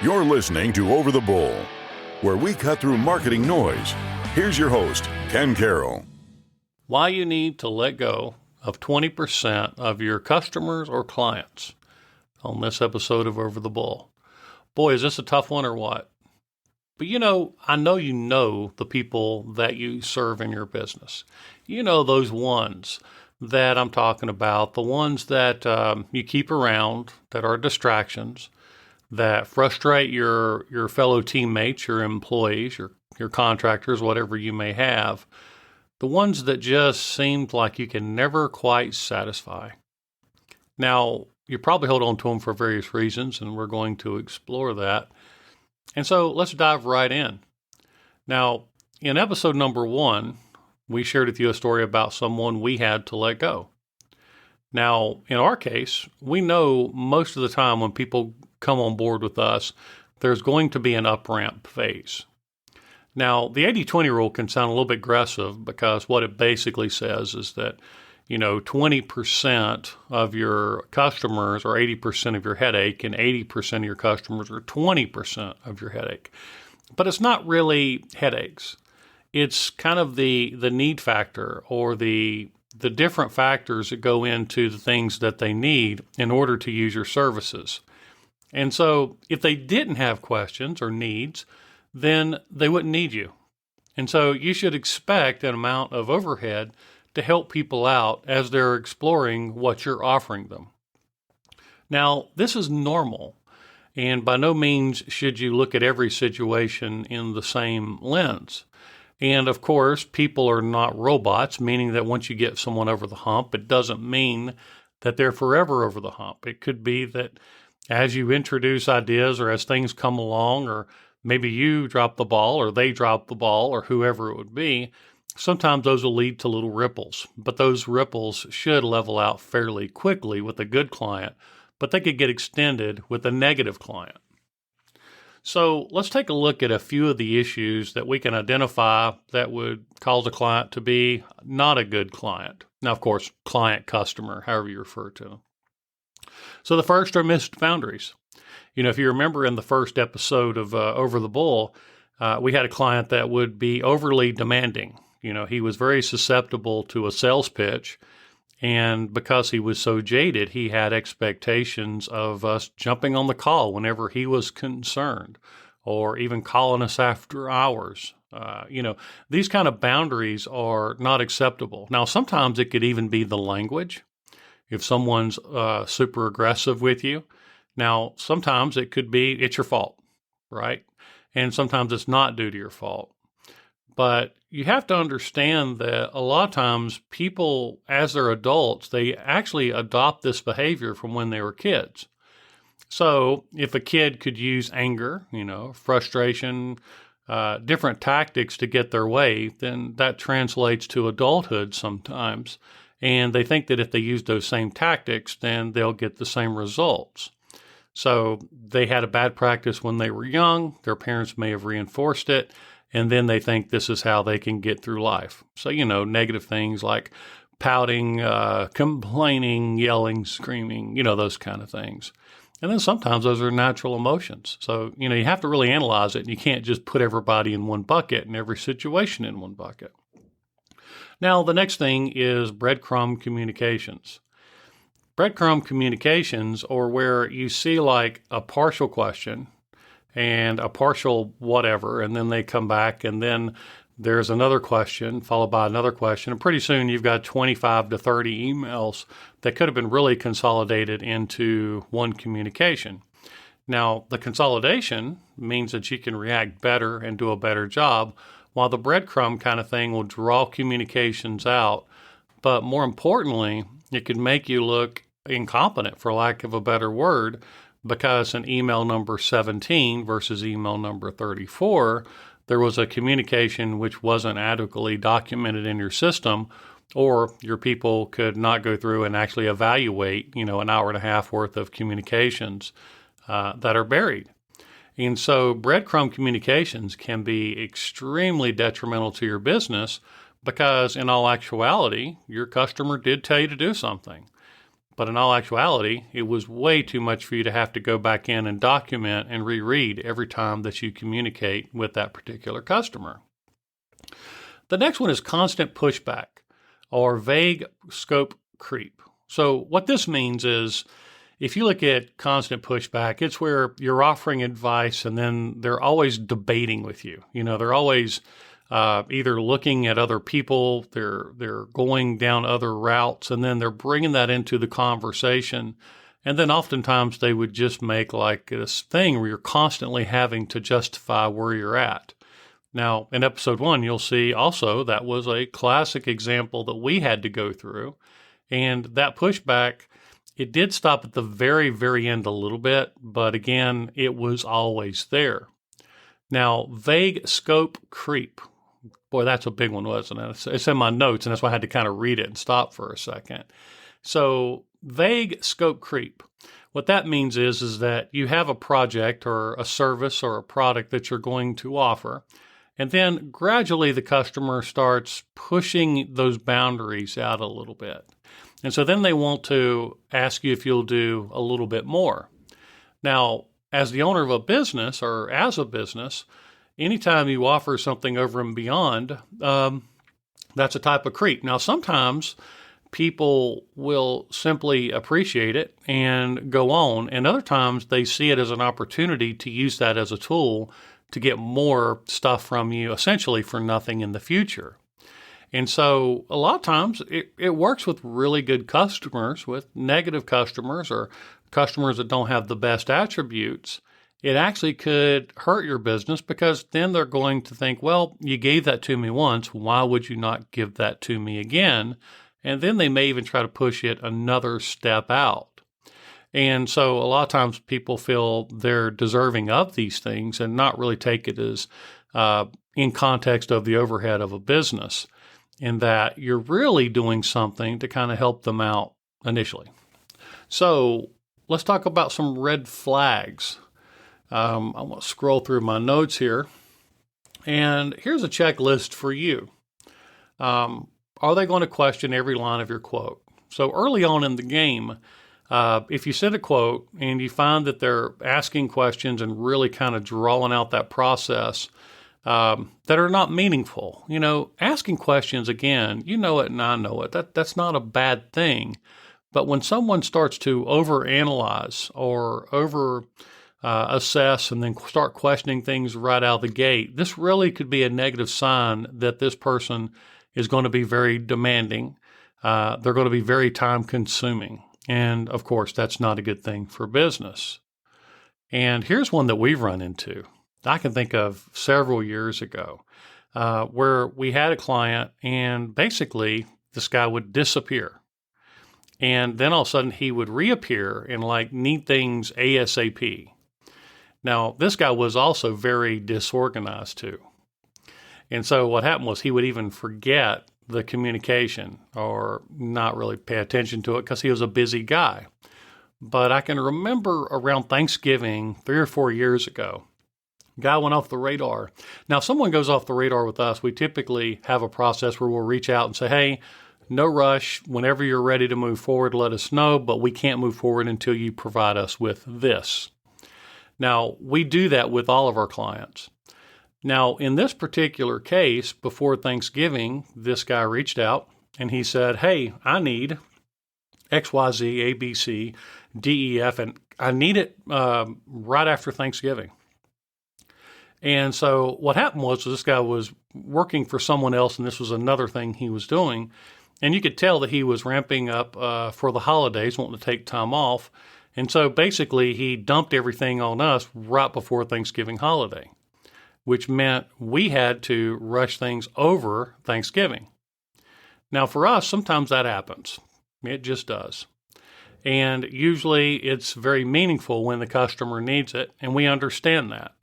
You're listening to Over the Bull, where we cut through marketing noise. Here's your host, Ken Carroll. Why you need to let go of 20% of your customers or clients on this episode of Over the Bull. Boy, is this a tough one or what? But I know you know the people that you serve in your business. You know those ones that I'm talking about, the ones that you keep around that are distractions, that frustrate your fellow teammates, your employees, your contractors, whatever you may have, the ones that just seemed like you can never quite satisfy. Now, you probably hold on to them for various reasons, and we're going to explore that. And so let's dive right in. Now, in episode number 1, we shared with you a story about someone we had to let go. Now, in our case, we know most of the time when people come on board with us, there's going to be an up-ramp phase. Now, the 80-20 rule can sound a little bit aggressive because what it basically says is that, 20% of your customers are 80% of your headache and 80% of your customers are 20% of your headache. But it's not really headaches. It's kind of the need factor or the different factors that go into the things that they need in order to use your services. And so if they didn't have questions or needs, then they wouldn't need you. And so you should expect an amount of overhead to help people out as they're exploring what you're offering them. Now, this is normal, and by no means should you look at every situation in the same lens. And of course, people are not robots, meaning that once you get someone over the hump, it doesn't mean that they're forever over the hump. It could be that as you introduce ideas or as things come along, or maybe you drop the ball or they drop the ball or whoever it would be, sometimes those will lead to little ripples. But those ripples should level out fairly quickly with a good client, but they could get extended with a negative client. So let's take a look at a few of the issues that we can identify that would cause a client to be not a good client. Now, of course, client, customer, however you refer to them. So the first are missed boundaries. If you remember in the first episode of Over the Bull, we had a client that would be overly demanding. He was very susceptible to a sales pitch. And because he was so jaded, he had expectations of us jumping on the call whenever he was concerned, or even calling us after hours. These kind of boundaries are not acceptable. Now, sometimes it could even be the language. If someone's super aggressive with you, now sometimes it could be it's your fault, right? And sometimes it's not due to your fault. But you have to understand that a lot of times people, as they're adults, they actually adopt this behavior from when they were kids. So if a kid could use anger, frustration, different tactics to get their way, then that translates to adulthood sometimes. And they think that if they use those same tactics, then they'll get the same results. So they had a bad practice when they were young. Their parents may have reinforced it. And then they think this is how they can get through life. So, negative things like pouting, complaining, yelling, screaming, those kind of things. And then sometimes those are natural emotions. So, you have to really analyze it. And you can't just put everybody in one bucket and every situation in one bucket. Now, the next thing is breadcrumb communications. Breadcrumb communications, or where you see like a partial question and a partial whatever, and then they come back, and then there's another question followed by another question, and pretty soon you've got 25 to 30 emails that could have been really consolidated into one communication. Now, the consolidation means that you can react better and do a better job, while the breadcrumb kind of thing will draw communications out. But more importantly, it can make you look incompetent, for lack of a better word, because in email number 17 versus email number 34, there was a communication which wasn't adequately documented in your system, or your people could not go through and actually evaluate, an hour and a half worth of communications that are buried. And so breadcrumb communications can be extremely detrimental to your business because in all actuality, your customer did tell you to do something. But in all actuality, it was way too much for you to have to go back in and document and reread every time that you communicate with that particular customer. The next one is constant pushback or vague scope creep. So what this means is if you look at constant pushback, it's where you're offering advice and then they're always debating with you. They're always either looking at other people, they're going down other routes, and then they're bringing that into the conversation. And then oftentimes they would just make like this thing where you're constantly having to justify where you're at. Now, in episode 1, you'll see also that was a classic example that we had to go through. And that pushback, it did stop at the very, very end a little bit, but again, it was always there. Now, vague scope creep. Boy, that's a big one, wasn't it? It's in my notes, and that's why I had to kind of read it and stop for a second. So, vague scope creep. What that means is that you have a project or a service or a product that you're going to offer, and then gradually the customer starts pushing those boundaries out a little bit. And so then they want to ask you if you'll do a little bit more. Now, as the owner of a business or as a business, anytime you offer something over and beyond, that's a type of creep. Now, sometimes people will simply appreciate it and go on, and other times they see it as an opportunity to use that as a tool to get more stuff from you, essentially for nothing in the future. And so a lot of times it works with really good customers. With negative customers or customers that don't have the best attributes, it actually could hurt your business because then they're going to think, well, you gave that to me once. Why would you not give that to me again? And then they may even try to push it another step out. And so a lot of times people feel they're deserving of these things and not really take it as in context of the overhead of a business, in that you're really doing something to kind of help them out initially. So let's talk about some red flags. I'm going to scroll through my notes here. And here's a checklist for you. Are they going to question every line of your quote? So early on in the game, if you send a quote and you find that they're asking questions and really kind of drawing out that process that are not meaningful, asking questions, again, you know it and I know it. That's not a bad thing. But when someone starts to overanalyze or assess and then start questioning things right out of the gate, this really could be a negative sign that this person is going to be very demanding. They're going to be very time consuming. And of course, that's not a good thing for business. And here's one that we've run into. I can think of several years ago where we had a client and basically this guy would disappear. And then all of a sudden he would reappear and need things ASAP. Now, this guy was also very disorganized too. And so what happened was he would even forget the communication or not really pay attention to it because he was a busy guy. But I can remember around Thanksgiving 3 or 4 years ago, guy went off the radar. Now, if someone goes off the radar with us, we typically have a process where we'll reach out and say, hey, no rush. Whenever you're ready to move forward, let us know, but we can't move forward until you provide us with this. Now, we do that with all of our clients. Now, in this particular case, before Thanksgiving, this guy reached out and he said, hey, I need X, Y, Z, A, B, C, D, E, F, and I need it right after Thanksgiving. And so what happened was this guy was working for someone else, and this was another thing he was doing. And you could tell that he was ramping up for the holidays, wanting to take time off. And so basically he dumped everything on us right before Thanksgiving holiday, which meant we had to rush things over Thanksgiving. Now, for us, sometimes that happens. It just does. And usually it's very meaningful when the customer needs it, and we understand that.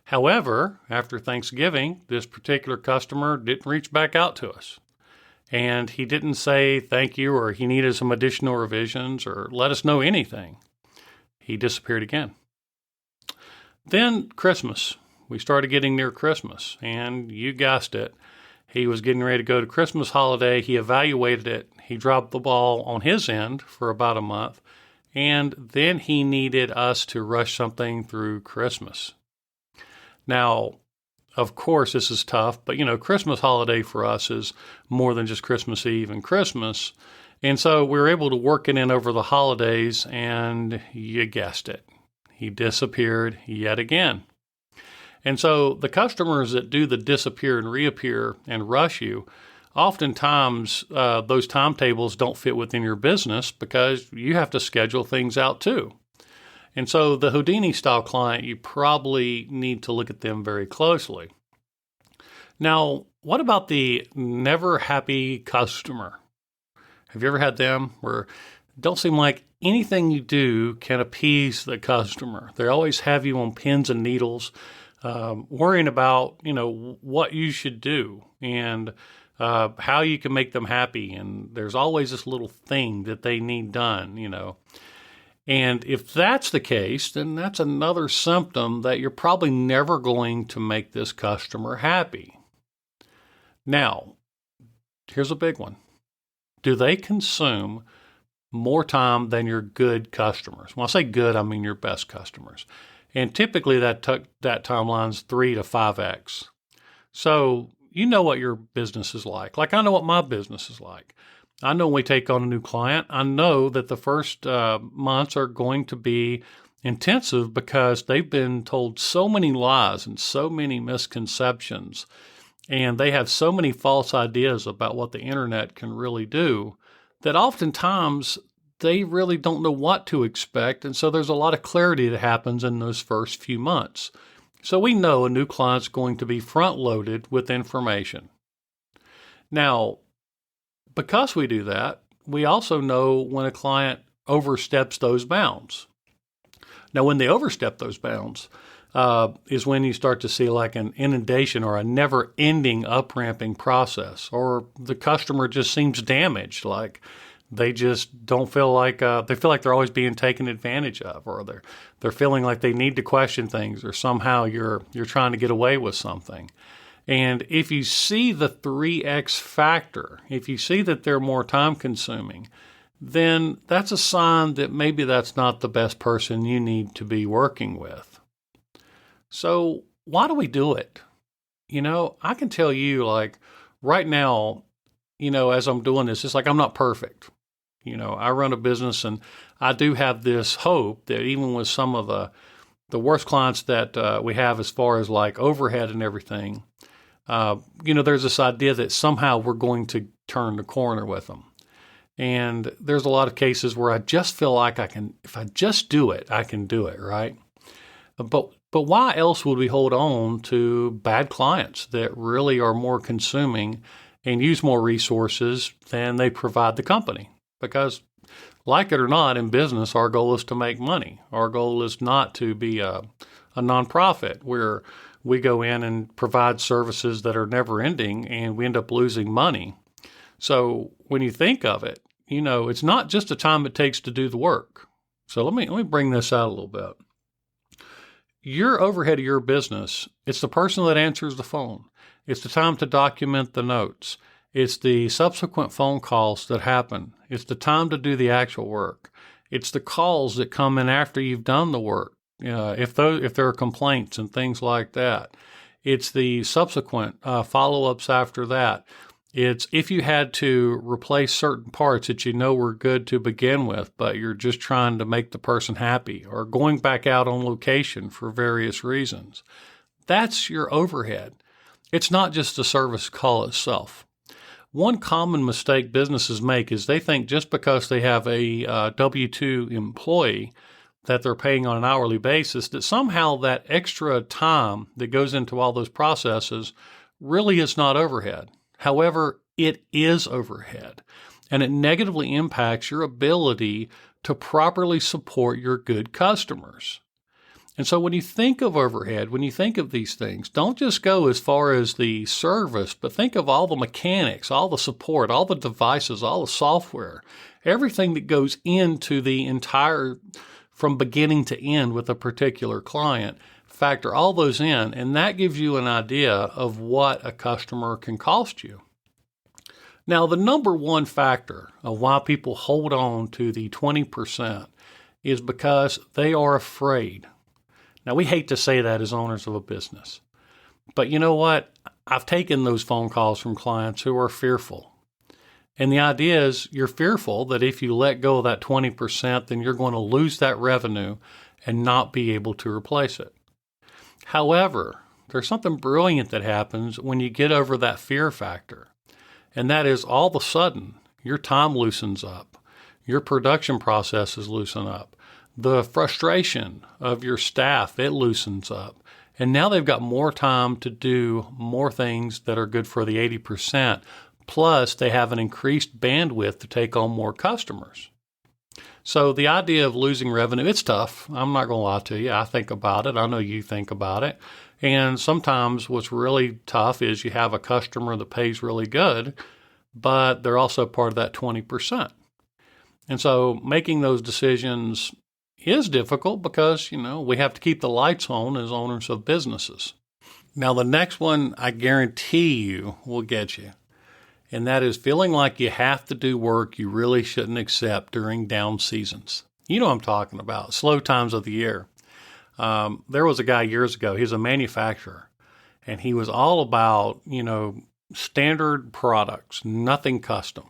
However, after Thanksgiving, this particular customer didn't reach back out to us. And he didn't say thank you or he needed some additional revisions or let us know anything. He disappeared again. Then Christmas. We started getting near Christmas, and you guessed it. He was getting ready to go to Christmas holiday. He evaluated it. He dropped the ball on his end for about a month. And then he needed us to rush something through Christmas. Now, of course, this is tough, but Christmas holiday for us is more than just Christmas Eve and Christmas. And so we were able to work it in over the holidays, and you guessed it. He disappeared yet again. And so the customers that do the disappear and reappear and rush you, oftentimes those timetables don't fit within your business because you have to schedule things out too. And so the Houdini style client, you probably need to look at them very closely. Now, what about the never happy customer? Have you ever had them where it don't seem like anything you do can appease the customer? They always have you on pins and needles, worrying about, what you should do and how you can make them happy. And there's always this little thing that they need done, And if that's the case, then that's another symptom that you're probably never going to make this customer happy. Now, here's a big one. Do they consume more time than your good customers? When I say good, I mean your best customers. And typically that timeline's 3 to 5x. So you know what your business is like. Like I know what my business is like. I know when we take on a new client, I know that the first months are going to be intensive because they've been told so many lies and so many misconceptions, and they have so many false ideas about what the internet can really do that oftentimes they really don't know what to expect. And so there's a lot of clarity that happens in those first few months. So we know a new client's going to be front-loaded with information. Now, because we do that, we also know when a client oversteps those bounds. Now, when they overstep those bounds is when you start to see like an inundation or a never-ending up-ramping process, or the customer just seems damaged, like they just don't feel like they feel like they're always being taken advantage of, or they're feeling like they need to question things, or somehow you're trying to get away with something. And if you see the 3x factor, if you see that they're more time consuming, then that's a sign that maybe that's not the best person you need to be working with. So why do we do it? I can tell you, like right now, as I'm doing this, it's like I'm not perfect. I run a business, and I do have this hope that even with some of the worst clients that we have as far as like overhead and everything, there's this idea that somehow we're going to turn the corner with them. And there's a lot of cases where I just feel like if I just do it, I can do it, right? But why else would we hold on to bad clients that really are more consuming and use more resources than they provide the company? Because like it or not, in business, our goal is to make money. Our goal is not to be a nonprofit where we go in and provide services that are never ending and we end up losing money. So when you think of it, it's not just the time it takes to do the work. So let me bring this out a little bit. Your overhead of your business, it's the person that answers the phone. It's the time to document the notes. It's the subsequent phone calls that happen. It's the time to do the actual work. It's the calls that come in after you've done the work. If there are complaints and things like that. It's the subsequent follow-ups after that. It's if you had to replace certain parts that were good to begin with, but you're just trying to make the person happy, or going back out on location for various reasons. That's your overhead. It's not just the service call itself. One common mistake businesses make is they think just because they have a W-2 employee that they're paying on an hourly basis, that somehow that extra time that goes into all those processes really is not overhead. However, it is overhead, and it negatively impacts your ability to properly support your good customers. And so when you think of overhead, when you think of these things, don't just go as far as the service, but think of all the mechanics, all the support, all the devices, all the software, everything that goes into the entire, from beginning to end with a particular client. factor all those in, and that gives you an idea of what a customer can cost you. Now, the number one factor of why people hold on to the 20% is because they are afraid. Now, we hate to say that as owners of a business, but you know what? I've taken those phone calls from clients who are fearful. And the idea is you're fearful that if you let go of that 20%, then you're going to lose that revenue and not be able to replace it. However, there's something brilliant that happens when you get over that fear factor. And that is all of a sudden, your time loosens up. Your production processes loosen up. The frustration of your staff, it loosens up. And now they've got more time to do more things that are good for the 80%. Plus, they have an increased bandwidth to take on more customers. So the idea of losing revenue, it's tough. I'm not going to lie to you. I think about it. I know you think about it. And sometimes what's really tough is you have a customer that pays really good, but they're also part of that 20%. And so making those decisions is difficult because, we have to keep the lights on as owners of businesses. Now, the next one I guarantee you will get you. And that is feeling like you have to do work you really shouldn't accept during down seasons. You know what I'm talking about, slow times of the year. There was a guy years ago, he's a manufacturer, and he was all about, standard products, nothing custom.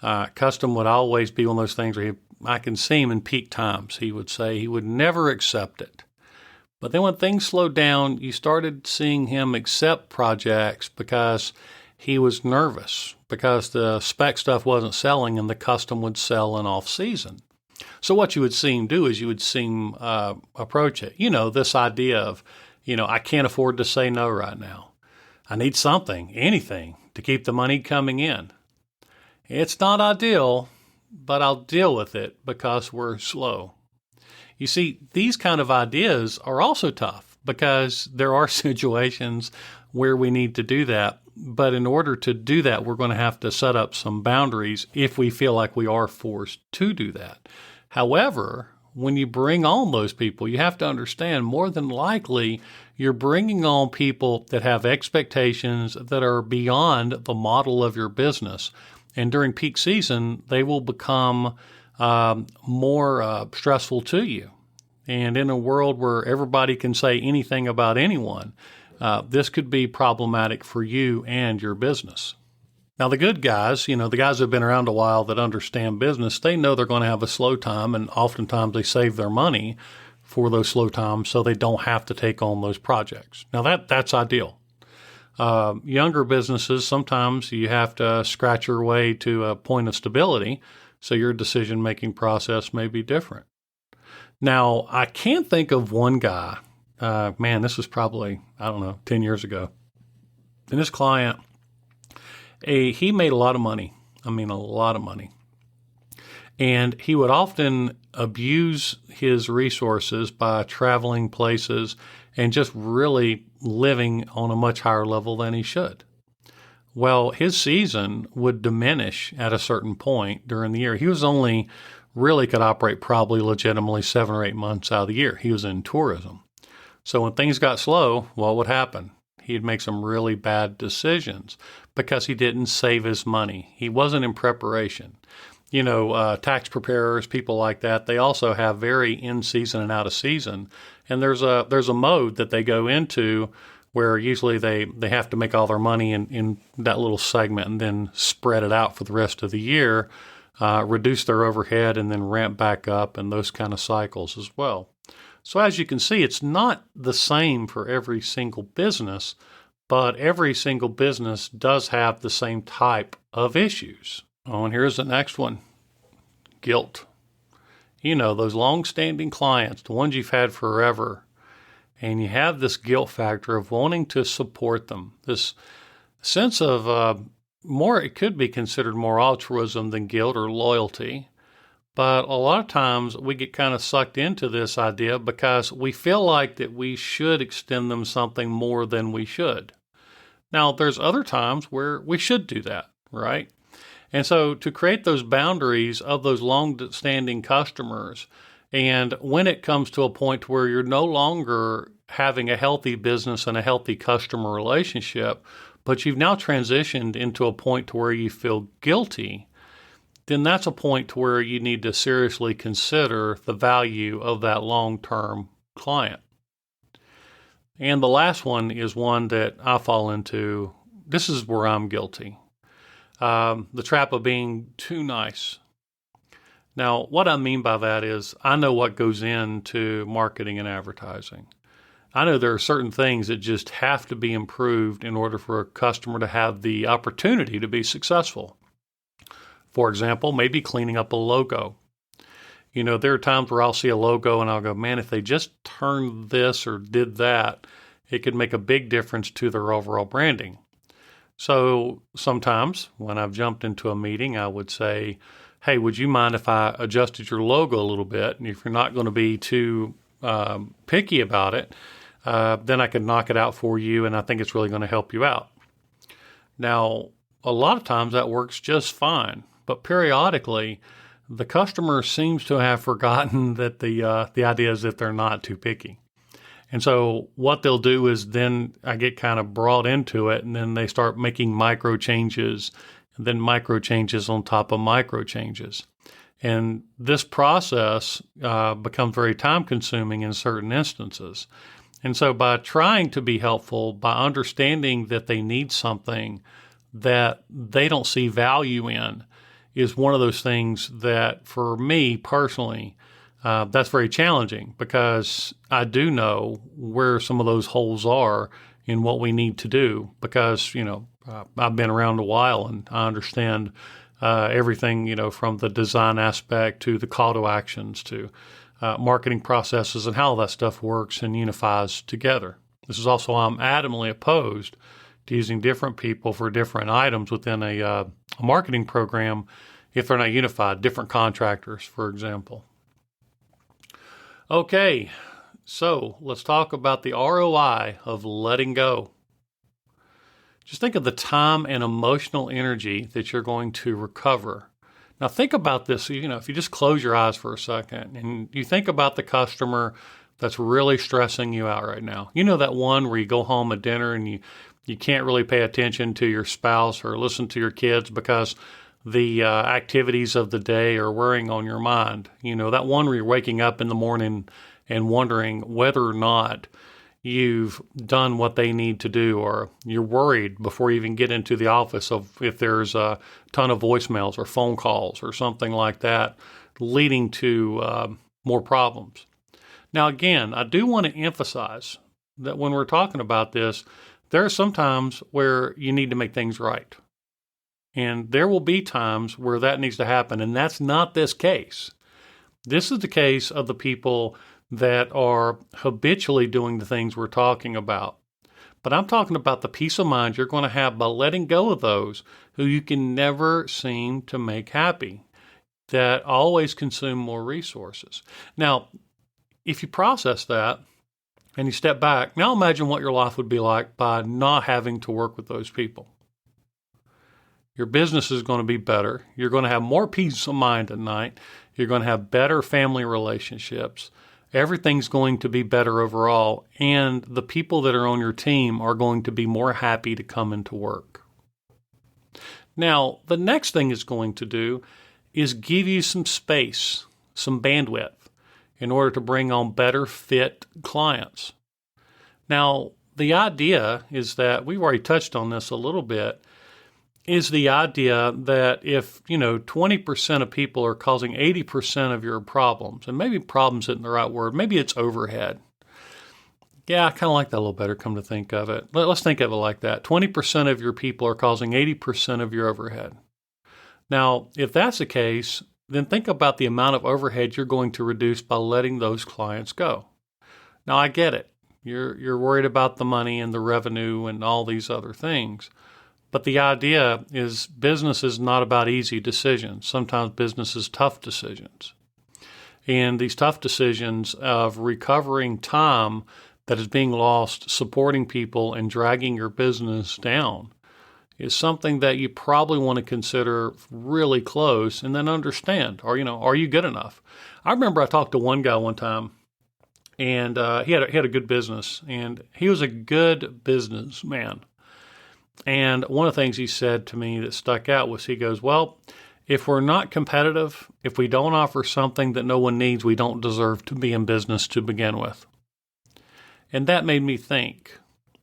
Custom would always be one of those things where I can see him in peak times. He would say he would never accept it. But then when things slowed down, you started seeing him accept projects because he was nervous, because the spec stuff wasn't selling and the custom would sell in off season. So what you would see him do is you would see him approach it. This idea of, I can't afford to say no right now. I need something, anything, to keep the money coming in. It's not ideal, but I'll deal with it because we're slow. You see, these kind of ideas are also tough because there are situations where we need to do that. But in order to do that, we're going to have to set up some boundaries if we feel like we are forced to do that. However, when you bring on those people, you have to understand more than likely you're bringing on people that have expectations that are beyond the model of your business. And during peak season, they will become more stressful to you. And in a world where everybody can say anything about anyone, this could be problematic for you and your business. Now, the good guys, the guys that have been around a while that understand business, they know they're going to have a slow time, and oftentimes they save their money for those slow times so they don't have to take on those projects. Now, that's ideal. Younger businesses, sometimes you have to scratch your way to a point of stability, so your decision-making process may be different. Now, I can't think of one guy. This was probably, 10 years ago. And this client, he made a lot of money. A lot of money. And he would often abuse his resources by traveling places and just really living on a much higher level than he should. Well, his season would diminish at a certain point during the year. He was only really could operate probably legitimately 7 or 8 months out of the year. He was in tourism. So when things got slow, what would happen? He'd make some really bad decisions because he didn't save his money. He wasn't in preparation. Tax preparers, people like that, they also have very in season and out of season. And there's a mode that they go into where usually they have to make all their money in that little segment and then spread it out for the rest of the year, reduce their overhead and then ramp back up, and those kind of cycles as well. So as you can see, it's not the same for every single business, but every single business does have the same type of issues. Oh, and here's the next one. Guilt. Those long-standing clients, the ones you've had forever, and you have this guilt factor of wanting to support them. This sense of it could be considered more altruism than guilt or loyalty. But a lot of times we get kind of sucked into this idea because we feel like that we should extend them something more than we should. Now, there's other times where we should do that, right? And so to create those boundaries of those long-standing customers, And when it comes to a point where you're no longer having a healthy business and a healthy customer relationship, but you've now transitioned into a point to where you feel guilty, then that's a point to where you need to seriously consider the value of that long-term client. And the last one is one that I fall into. This is where I'm guilty. The trap of being too nice. Now, what I mean by that is I know what goes into marketing and advertising. I know there are certain things that just have to be improved in order for a customer to have the opportunity to be successful. For example, maybe cleaning up a logo. There are times where I'll see a logo and I'll go, man, if they just turned this or did that, it could make a big difference to their overall branding. So sometimes when I've jumped into a meeting, I would say, hey, would you mind if I adjusted your logo a little bit? And if you're not going to be too picky about it, then I could knock it out for you, and I think it's really going to help you out. Now, a lot of times that works just fine, but periodically the customer seems to have forgotten that the idea is that they're not too picky. And so what they'll do is then I get kind of brought into it, and then they start making micro changes, and then micro changes on top of micro changes. And this process becomes very time consuming in certain instances. And so by trying to be helpful, by understanding that they need something that they don't see value in, is one of those things that for me personally, that's very challenging, because I do know where some of those holes are in what we need to do, because, I've been around a while and I understand everything, from the design aspect to the call to actions to marketing processes and how that stuff works and unifies together. This is also, I'm adamantly opposed to using different people for different items within a marketing program if they're not unified, different contractors, for example. Okay, so let's talk about the ROI of letting go. Just think of the time and emotional energy that you're going to recover. Now think about this, if you just close your eyes for a second and you think about the customer that's really stressing you out right now. That one where you go home at dinner and you can't really pay attention to your spouse or listen to your kids because the activities of the day are wearing on your mind. That one where you're waking up in the morning and wondering whether or not you've done what they need to do, or you're worried before you even get into the office of if there's a ton of voicemails or phone calls or something like that, leading to more problems. Now, again, I do want to emphasize that when we're talking about this, there are some times where you need to make things right. And there will be times where that needs to happen, and that's not this case. This is the case of the people that are habitually doing the things we're talking about. But I'm talking about the peace of mind you're going to have by letting go of those who you can never seem to make happy, that always consume more resources. Now, if you process that and you step back, now imagine what your life would be like by not having to work with those people. Your business is going to be better. You're going to have more peace of mind at night. You're going to have better family relationships. Everything's going to be better overall. And the people that are on your team are going to be more happy to come into work. Now, the next thing it's going to do is give you some space, some bandwidth, in order to bring on better fit clients. Now, the idea is that, we've already touched on this a little bit, is the idea that if, 20% of people are causing 80% of your problems, and maybe problems isn't the right word, maybe it's overhead. Yeah, I kind of like that a little better, come to think of it. Let's think of it like that. 20% of your people are causing 80% of your overhead. Now, if that's the case, then think about the amount of overhead you're going to reduce by letting those clients go. Now, I get it. You're worried about the money and the revenue and all these other things. But the idea is business is not about easy decisions. Sometimes business is tough decisions. And these tough decisions of recovering time that is being lost supporting people and dragging your business down is something that you probably want to consider really close and then understand, or, are you good enough? I remember I talked to one guy one time, and he had a good business, and he was a good businessman. And one of the things he said to me that stuck out was, he goes, well, if we're not competitive, if we don't offer something that no one needs, we don't deserve to be in business to begin with. And that made me think.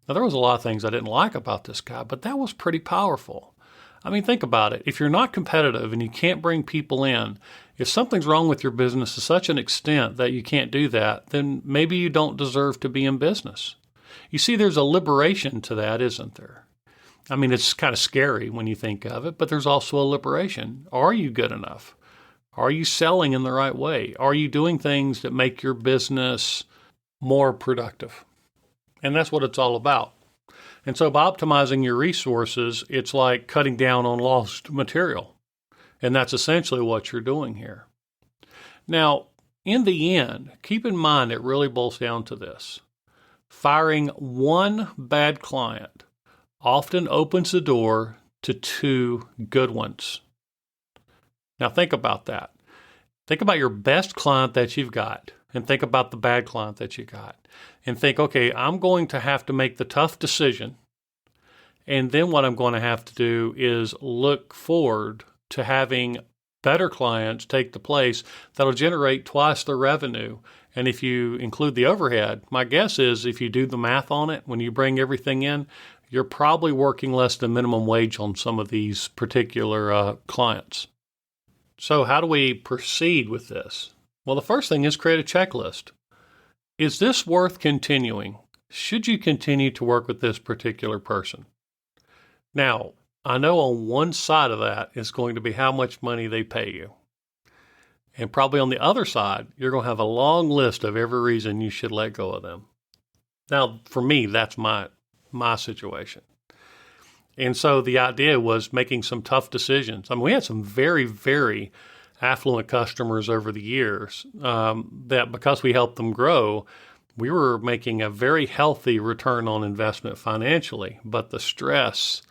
Now, there was a lot of things I didn't like about this guy, but that was pretty powerful. I mean, think about it. If you're not competitive and you can't bring people in, if something's wrong with your business to such an extent that you can't do that, then maybe you don't deserve to be in business. You see, there's a liberation to that, isn't there? I mean, it's kind of scary when you think of it, but there's also a liberation. Are you good enough? Are you selling in the right way? Are you doing things that make your business more productive? And that's what it's all about. And so by optimizing your resources, it's like cutting down on lost material. And that's essentially what you're doing here. Now, in the end, keep in mind it really boils down to this. Firing one bad client often opens the door to two good ones. Now think about that. Think about your best client that you've got, and think about the bad client that you got. And think, okay, I'm going to have to make the tough decision. And then what I'm going to have to do is look forward to having better clients take the place that'll generate twice the revenue. And if you include the overhead, my guess is if you do the math on it, when you bring everything in, you're probably working less than minimum wage on some of these particular clients. So how do we proceed with this? Well, the first thing is create a checklist. Is this worth continuing? Should you continue to work with this particular person? Now, I know on one side of that is going to be how much money they pay you. And probably on the other side, you're going to have a long list of every reason you should let go of them. Now, for me, that's my situation. And so the idea was making some tough decisions. I mean, we had some very, very affluent customers over the years that because we helped them grow, we were making a very healthy return on investment financially. But the stress,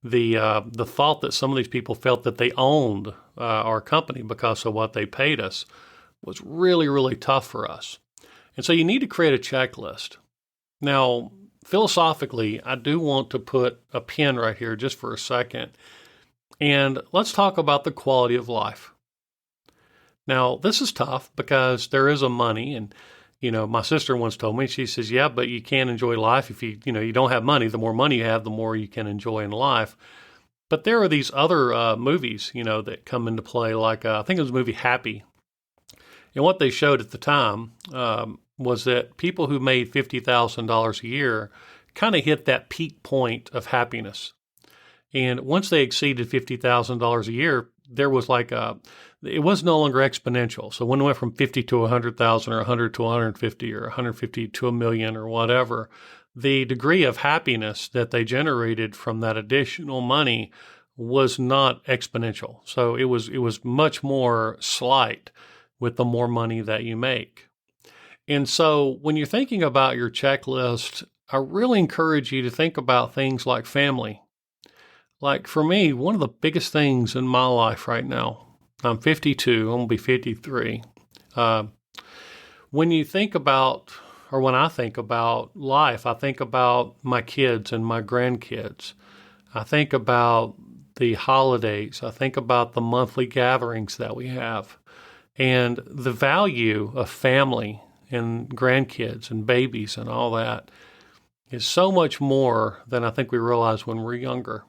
the thought that some of these people felt that they owned our company because of what they paid us was really, really tough for us. And so you need to create a checklist. Now, philosophically, I do want to put a pin right here just for a second. And let's talk about the quality of life. Now, this is tough because there is a money, and my sister once told me, she says, yeah, but you can't enjoy life if you don't have money. The more money you have, the more you can enjoy in life. But there are these other movies, that come into play, like I think it was the movie Happy. And what they showed at the time was that people who made $50,000 a year kind of hit that peak point of happiness. And once they exceeded $50,000 a year, there was it was no longer exponential. So when it went from 50 to 100,000 or 100 to 150 or 150 to a million or whatever, the degree of happiness that they generated from that additional money was not exponential. So it was much more slight with the more money that you make. And so when you're thinking about your checklist, I really encourage you to think about things like family. Like for me, one of the biggest things in my life right now, I'm 52, I'm going to be 53. When you think about, or when I think about life, I think about my kids and my grandkids. I think about the holidays. I think about the monthly gatherings that we have. And the value of family and grandkids and babies and all that is so much more than I think we realize when we're younger.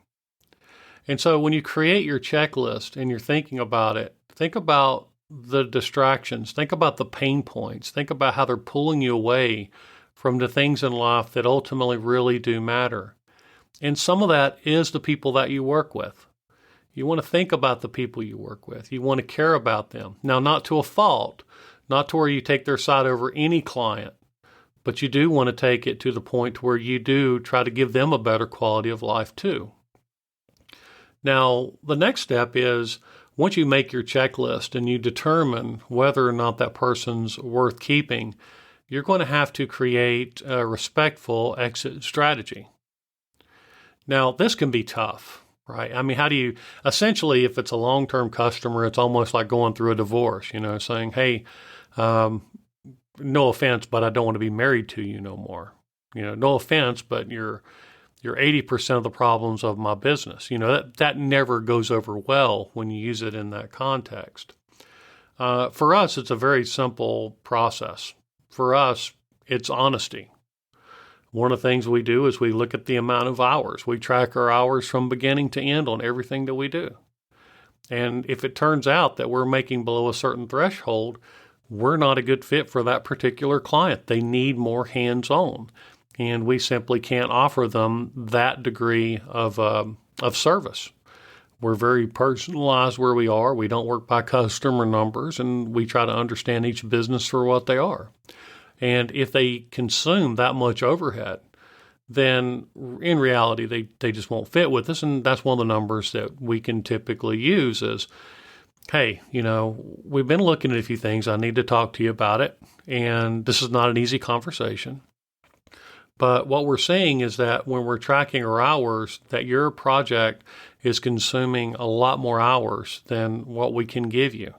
And so when you create your checklist and you're thinking about it, think about the distractions, think about the pain points, think about how they're pulling you away from the things in life that ultimately really do matter. And some of that is the people that you work with. You want to think about the people you work with. You want to care about them. Now, not to a fault, not to where you take their side over any client, but you do want to take it to the point where you do try to give them a better quality of life too. Now, the next step is once you make your checklist and you determine whether or not that person's worth keeping, you're going to have to create a respectful exit strategy. Now, this can be tough, right? I mean, how do you essentially, if it's a long-term customer, it's almost like going through a divorce, saying, hey, um, no offense, but I don't want to be married to you no more. No offense, but you're 80% of the problems of my business. That never goes over well when you use it in that context. For us, it's a very simple process. For us, it's honesty. One of the things we do is we look at the amount of hours. We track our hours from beginning to end on everything that we do. And if it turns out that we're making below a certain threshold, we're not a good fit for that particular client. They need more hands-on. And we simply can't offer them that degree of service. We're very personalized where we are. We don't work by customer numbers, and we try to understand each business for what they are. And if they consume that much overhead, then in reality, they just won't fit with us. And that's one of the numbers that we can typically use is, hey, we've been looking at a few things. I need to talk to you about it. And this is not an easy conversation. But what we're seeing is that when we're tracking our hours, that your project is consuming a lot more hours than what we can give you.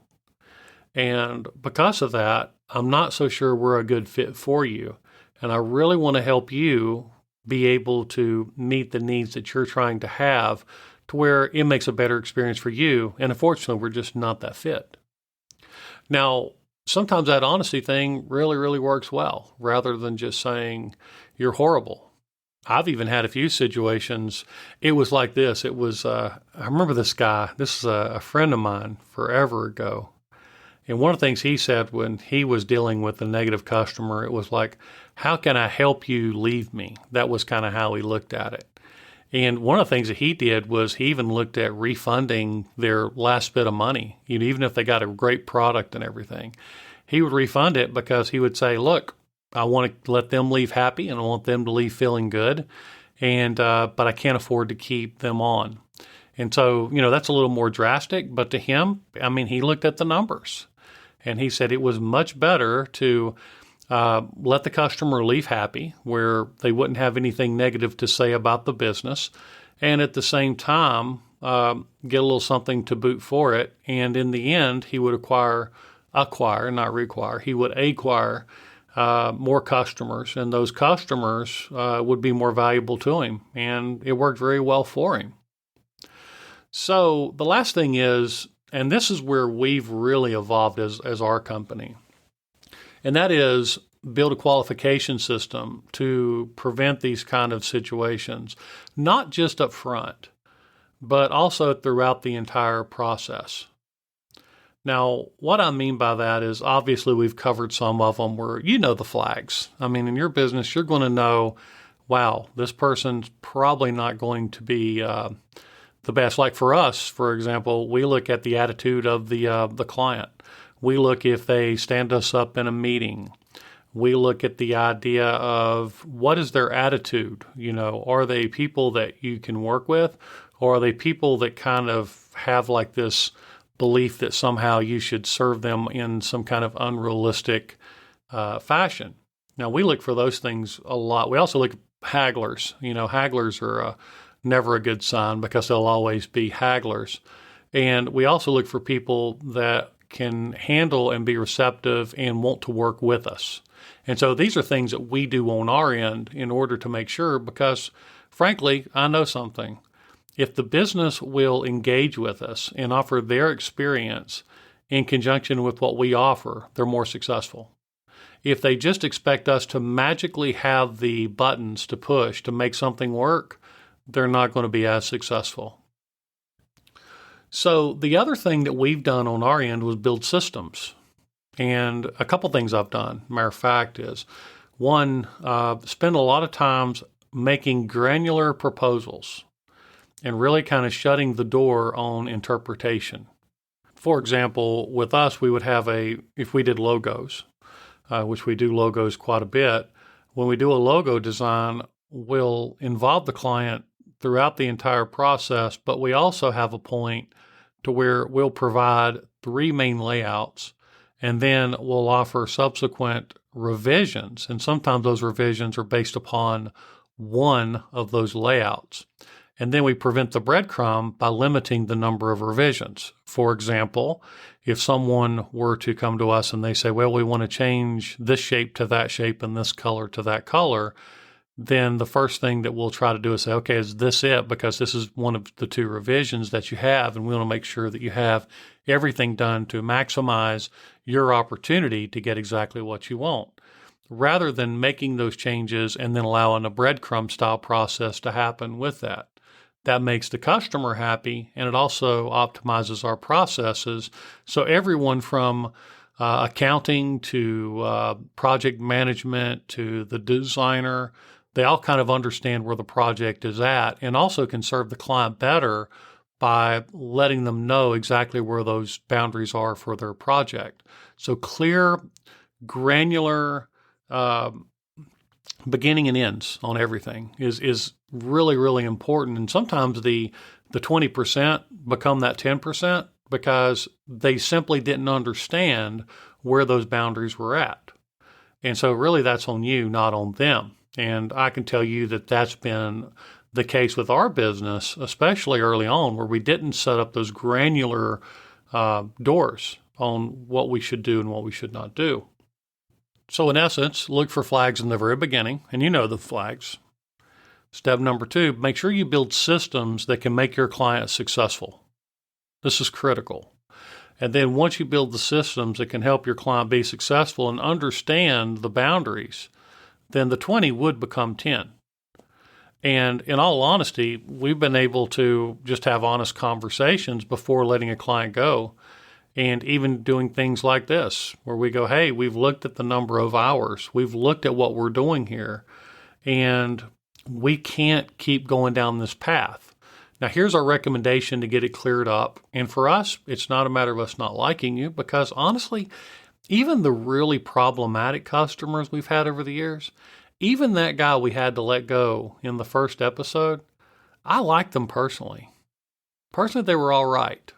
And because of that, I'm not so sure we're a good fit for you. And I really want to help you be able to meet the needs that you're trying to have to where it makes a better experience for you. And unfortunately, we're just not that fit. Now, sometimes that honesty thing really, really works well rather than just saying you're horrible. I've even had a few situations. It was like this. It was, I remember this guy. This is a friend of mine forever ago. And one of the things he said when he was dealing with a negative customer, it was like, how can I help you leave me? That was kind of how he looked at it. And one of the things that he did was he even looked at refunding their last bit of money, even if they got a great product and everything. He would refund it because he would say, look, I want to let them leave happy and I want them to leave feeling good, but I can't afford to keep them on. And so, that's a little more drastic, but to him, he looked at the numbers. And he said it was much better to let the customer leave happy, where they wouldn't have anything negative to say about the business, and at the same time get a little something to boot for it. And in the end, he would acquire, not require. He would acquire more customers, and those customers would be more valuable to him. And it worked very well for him. So the last thing is, and this is where we've really evolved as our company, and that is build a qualification system to prevent these kind of situations, not just up front, but also throughout the entire process. Now, what I mean by that is obviously we've covered some of them where the flags. In your business, you're going to know, wow, this person's probably not going to be the best. Like for us, for example, we look at the attitude of the client. We look if they stand us up in a meeting. We look at the idea of what is their attitude. Are they people that you can work with, or are they people that kind of have like this belief that somehow you should serve them in some kind of unrealistic fashion? Now, we look for those things a lot. We also look at hagglers. Hagglers are never a good sign because they'll always be hagglers. And we also look for people that can handle and be receptive and want to work with us. And so these are things that we do on our end in order to make sure, because frankly, I know something. If the business will engage with us and offer their experience in conjunction with what we offer, they're more successful. If they just expect us to magically have the buttons to push to make something work, they're not going to be as successful. So the other thing that we've done on our end was build systems. And a couple things I've done, matter of fact, is one, spend a lot of times making granular proposals and really kind of shutting the door on interpretation. For example, with us, we would have if we did logos, which we do logos quite a bit, when we do a logo design, we'll involve the client throughout the entire process, but we also have a point to where we'll provide 3 main layouts, and then we'll offer subsequent revisions. And sometimes those revisions are based upon one of those layouts. And then we prevent the breadcrumb by limiting the number of revisions. For example, if someone were to come to us and they say, well, we want to change this shape to that shape and this color to that color, then the first thing that we'll try to do is say, okay, is this it? Because this is one of the two revisions that you have, and we want to make sure that you have everything done to maximize your opportunity to get exactly what you want, rather than making those changes and then allowing a breadcrumb style process to happen with that. That makes the customer happy, and it also optimizes our processes. So everyone from accounting to project management to the designer, they all kind of understand where the project is at, and also can serve the client better by letting them know exactly where those boundaries are for their project. So clear, granular beginning and ends on everything is really, really important. And sometimes the 20% become that 10% because they simply didn't understand where those boundaries were at. And so really that's on you, not on them. And I can tell you that that's been the case with our business, especially early on, where we didn't set up those granular doors on what we should do and what we should not do. So in essence, look for flags in the very beginning, and you know the flags. Step number 2, make sure you build systems that can make your client successful. This is critical. And then once you build the systems that can help your client be successful and understand the boundaries, then the 20 would become 10. And in all honesty, we've been able to just have honest conversations before letting a client go. And even doing things like this, where we go, hey, we've looked at the number of hours. We've looked at what we're doing here, and we can't keep going down this path. Now, here's our recommendation to get it cleared up. And for us, it's not a matter of us not liking you, because honestly, even the really problematic customers we've had over the years, even that guy we had to let go in the first episode, I liked them personally. Personally, they were all right.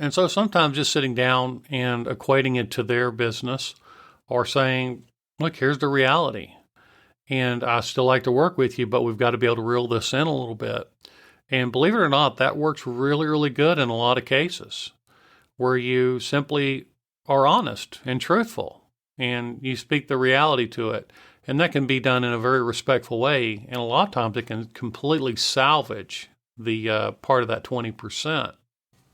And so sometimes just sitting down and equating it to their business, or saying, look, here's the reality. And I still like to work with you, but we've got to be able to reel this in a little bit. And believe it or not, that works really, really good in a lot of cases, where you simply are honest and truthful and you speak the reality to it. And that can be done in a very respectful way. And a lot of times it can completely salvage the part of that 20%.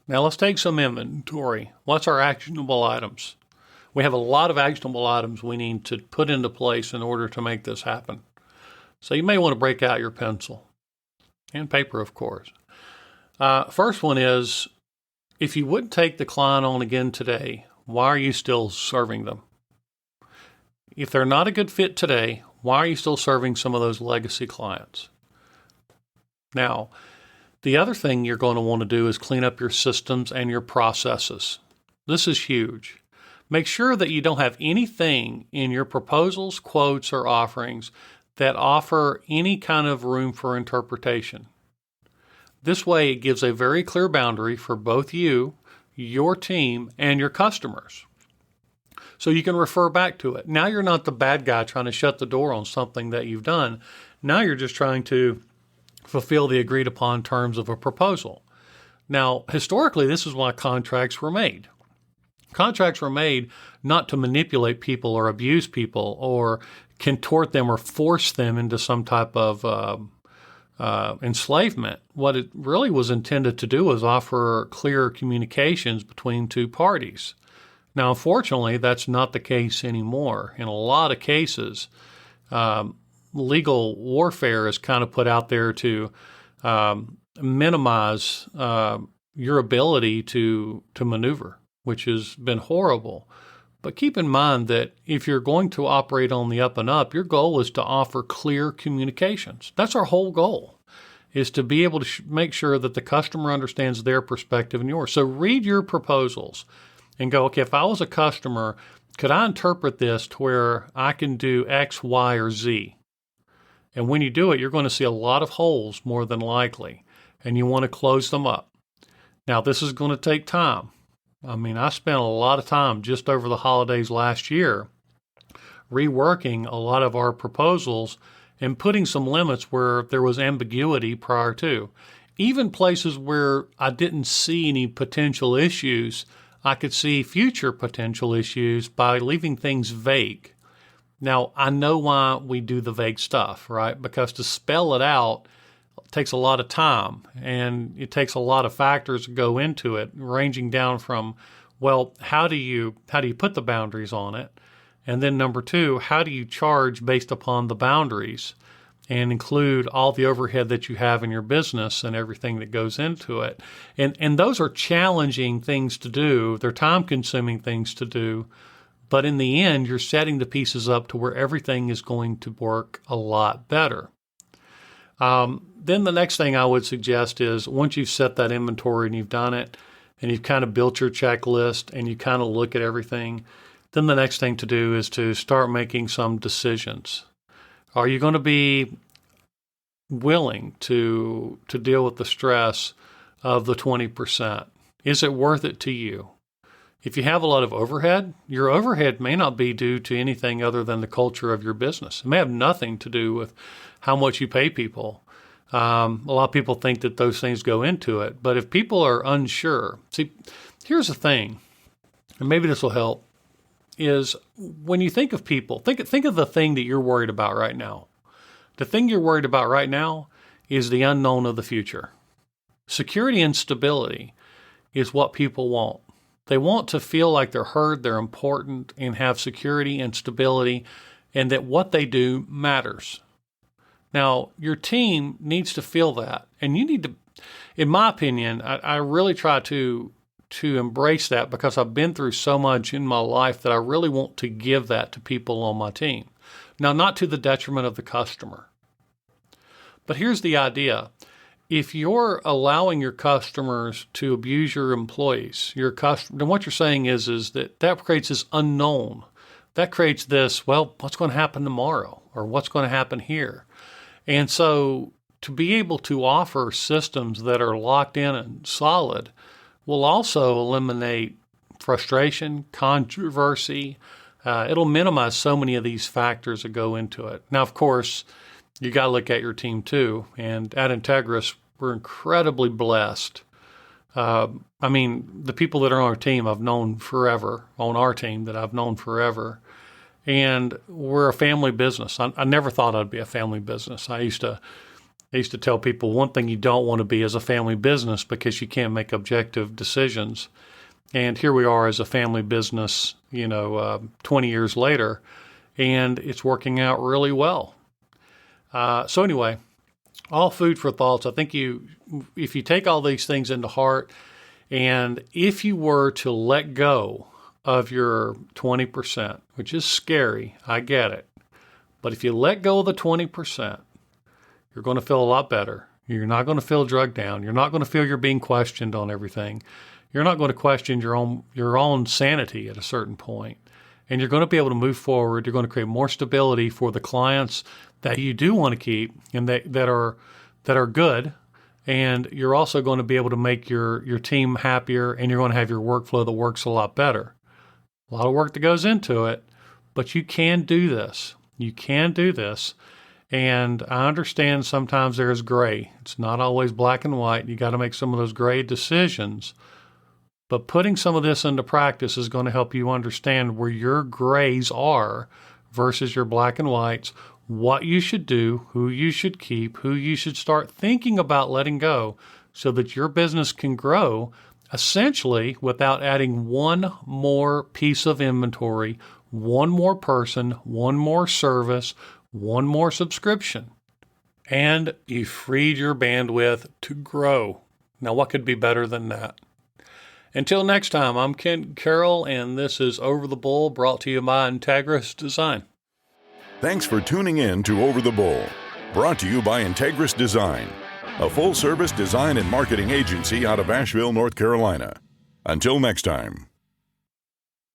Now let's take some inventory. What's our actionable items? We have a lot of actionable items we need to put into place in order to make this happen. So you may want to break out your pencil and paper, of course. First one is, if you wouldn't take the client on again today, why are you still serving them? If they're not a good fit today, why are you still serving some of those legacy clients? Now, the other thing you're going to want to do is clean up your systems and your processes. This is huge. Make sure that you don't have anything in your proposals, quotes, or offerings that offer any kind of room for interpretation. This way, it gives a very clear boundary for both you, your team, and your customers. So you can refer back to it. Now you're not the bad guy trying to shut the door on something that you've done. Now you're just trying to fulfill the agreed upon terms of a proposal. Now, historically, this is why contracts were made. Contracts were made not to manipulate people or abuse people or contort them or force them into some type of enslavement. What it really was intended to do was offer clear communications between two parties. Now, unfortunately, that's not the case anymore. In a lot of cases, legal warfare is kind of put out there to minimize your ability to maneuver, which has been horrible. But keep in mind that if you're going to operate on the up and up, your goal is to offer clear communications. That's our whole goal, is to be able to make sure that the customer understands their perspective and yours. So read your proposals and go, okay, if I was a customer, could I interpret this to where I can do X, Y, or Z? And when you do it, you're going to see a lot of holes more than likely, and you want to close them up. Now, this is going to take time. I mean, I spent a lot of time just over the holidays last year reworking a lot of our proposals and putting some limits where there was ambiguity prior to. Even places where I didn't see any potential issues, I could see future potential issues by leaving things vague. Now, I know why we do the vague stuff, right? Because to spell it out takes a lot of time, and it takes a lot of factors to go into it, ranging down from, well, how do you put the boundaries on it? And then number two, how do you charge based upon the boundaries and include all the overhead that you have in your business and everything that goes into it? And those are challenging things to do. They're time-consuming things to do. But in the end, you're setting the pieces up to where everything is going to work a lot better. Then the next thing I would suggest is once you've set that inventory and you've done it and you've kind of built your checklist and you kind of look at everything, then the next thing to do is to start making some decisions. Are you going to be willing to deal with the stress of the 20%? Is it worth it to you? If you have a lot of overhead, your overhead may not be due to anything other than the culture of your business. It may have nothing to do with how much you pay people. A lot of people think that those things go into it. But if people are unsure, see, here's the thing, and maybe this will help, is when you think of people, think of the thing that you're worried about right now. The thing you're worried about right now is the unknown of the future. Security and stability is what people want. They want to feel like they're heard, they're important, and have security and stability, and that what they do matters. Now, your team needs to feel that, and you need to, in my opinion, I really try to embrace that because I've been through so much in my life that I really want to give that to people on my team. Now, not to the detriment of the customer. But here's the idea. If you're allowing your customers to abuse your employees, then what you're saying is that creates this unknown. That creates this, well, what's going to happen tomorrow or what's going to happen here? And so to be able to offer systems that are locked in and solid will also eliminate frustration, controversy. It'll minimize so many of these factors that go into it. Now, of course, you got to look at your team too. And at Integris, we're incredibly blessed. The people that are on our team I've known forever, on our team that I've known forever. And we're a family business. I never thought I'd be a family business. I used to tell people one thing you don't want to be is a family business because you can't make objective decisions. And here we are as a family business, 20 years later, and it's working out really well. So anyway, all food for thoughts. I think if you take all these things into heart, and if you were to let go of your 20%, which is scary, I get it. But if you let go of the 20%, you're going to feel a lot better. You're not going to feel drugged down. You're not going to feel you're being questioned on everything. You're not going to question your own sanity at a certain point. And you're going to be able to move forward. You're going to create more stability for the clients that you do want to keep and that are good. And you're also going to be able to make your team happier, and you're going to have your workflow that works a lot better. A lot of work that goes into it, but you can do this. You can do this. And I understand sometimes there is gray. It's not always black and white. You got to make some of those gray decisions. But putting some of this into practice is going to help you understand where your grays are versus your black and whites, what you should do, who you should keep, who you should start thinking about letting go so that your business can grow essentially without adding one more piece of inventory, one more person, one more service, one more subscription. And you freed your bandwidth to grow. Now, what could be better than that? Until next time, I'm Carroll, and this is Over the Bull, brought to you by Integris Design. Thanks for tuning in to Over the Bull, brought to you by Integris Design, a full-service design and marketing agency out of Asheville, North Carolina. Until next time.